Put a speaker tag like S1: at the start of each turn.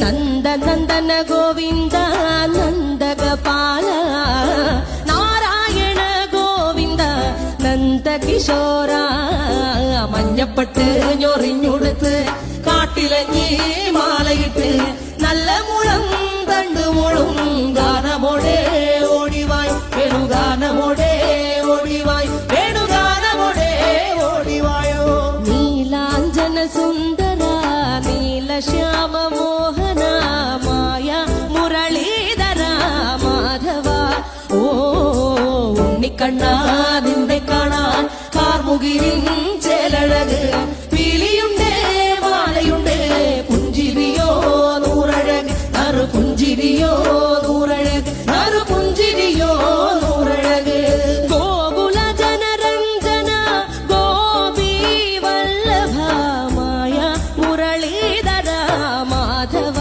S1: നന്ദനന്ദന ഗോവിന്ദ നന്ദഗോപാല നാരായണ ഗോവിന്ദ നന്ദകിശോര മഞ്ഞപ്പെട്ട് ഞൊറിഞ്ഞുടുത്ത് കാട്ടിലഞ്ഞി മാലയിട്ട് നല്ല മുളം തണ്ടുമുളും ഗാനമോടെ ഓടിവായ് വേണുഗാനമോടെ ഓടിവായ് വേണുഗാനമോടെ ഓടിവായോ നീലാഞ്ജന സുന്ദര നീലശ്യാമ മോഹന മായ മുരളീധര മാധവ ഓ ഉണ്ണിക്കണ്ണ നിന്നെ കാണാൻ കാർമുകിലിൻ